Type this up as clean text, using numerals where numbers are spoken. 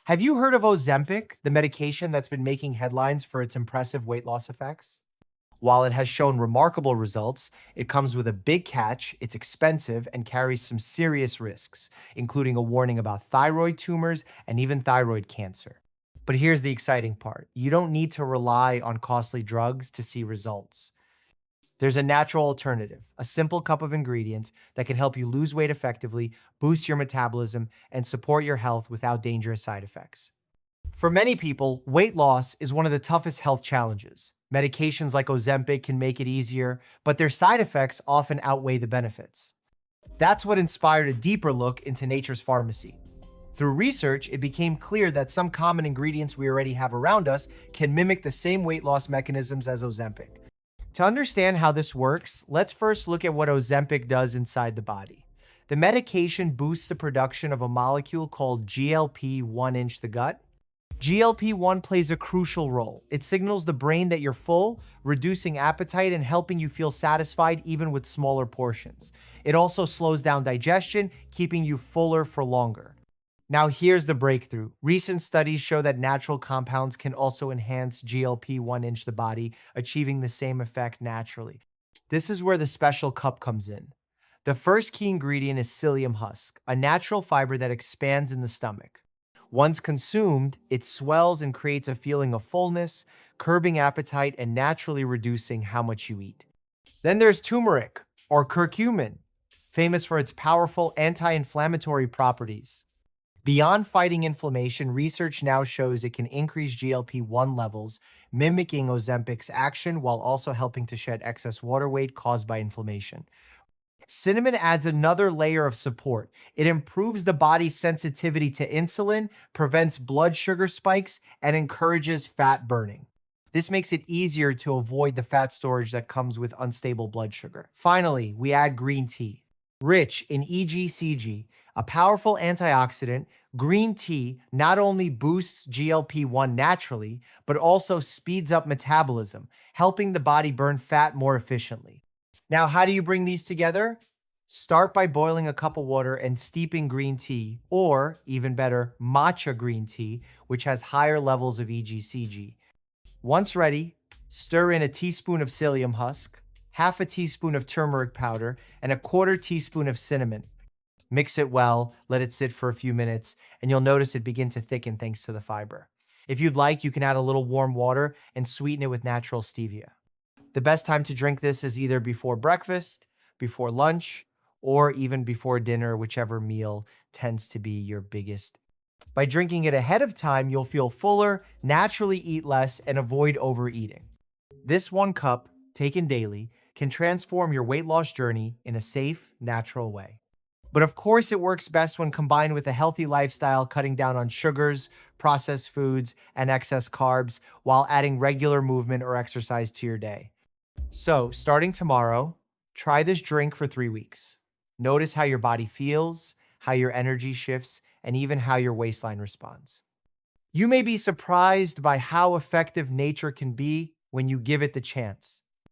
Have you heard of Ozempic, the medication that's been making headlines for its impressive weight loss effects? While it has shown remarkable results, it comes with a big catch, it's expensive, and carries some serious risks, including a warning about thyroid tumors and even thyroid cancer. But here's the exciting part: you don't need to rely on costly drugs to see results. There's a natural alternative, a simple cup of ingredients that can help you lose weight effectively, boost your metabolism, and support your health without dangerous side effects. For many people, weight loss is one of the toughest health challenges. Medications like Ozempic can make it easier, but their side effects often outweigh the benefits. That's what inspired a deeper look into nature's pharmacy. Through research, it became clear that some common ingredients we already have around us can mimic the same weight loss mechanisms as Ozempic. To understand how this works, let's first look at what Ozempic does inside the body. The medication boosts the production of a molecule called GLP-1 in the gut. GLP-1 plays a crucial role. It signals the brain that you're full, reducing appetite and helping you feel satisfied even with smaller portions. It also slows down digestion, keeping you fuller for longer. Now here's the breakthrough. Recent studies show that natural compounds can also enhance GLP-1 in the body, achieving the same effect naturally. This is where the special cup comes in. The first key ingredient is psyllium husk, a natural fiber that expands in the stomach. Once consumed, it swells and creates a feeling of fullness, curbing appetite and naturally reducing how much you eat. Then there's turmeric, or curcumin, famous for its powerful anti-inflammatory properties. Beyond fighting inflammation, research now shows it can increase GLP-1 levels, mimicking Ozempic's action while also helping to shed excess water weight caused by inflammation. Cinnamon adds another layer of support. It improves the body's sensitivity to insulin, prevents blood sugar spikes, and encourages fat burning. This makes it easier to avoid the fat storage that comes with unstable blood sugar. Finally, we add green tea. Rich in EGCG, a powerful antioxidant, green tea not only boosts GLP-1 naturally, but also speeds up metabolism, helping the body burn fat more efficiently. Now, how do you bring these together? Start by boiling a cup of water and steeping green tea, or even better, matcha green tea, which has higher levels of EGCG. Once ready, stir in a teaspoon of psyllium husk, half a teaspoon of turmeric powder, and a quarter teaspoon of cinnamon. Mix it well, let it sit for a few minutes, and you'll notice it begin to thicken thanks to the fiber. If you'd like, you can add a little warm water and sweeten it with natural stevia. The best time to drink this is either before breakfast, before lunch, or even before dinner, whichever meal tends to be your biggest. By drinking it ahead of time, you'll feel fuller, naturally eat less, and avoid overeating. This one cup, taken daily, can transform your weight loss journey in a safe, natural way. But of course, it works best when combined with a healthy lifestyle, cutting down on sugars, processed foods, and excess carbs, while adding regular movement or exercise to your day. So, starting tomorrow, try this drink for 3 weeks. Notice how your body feels, how your energy shifts, and even how your waistline responds. You may be surprised by how effective nature can be when you give it the chance.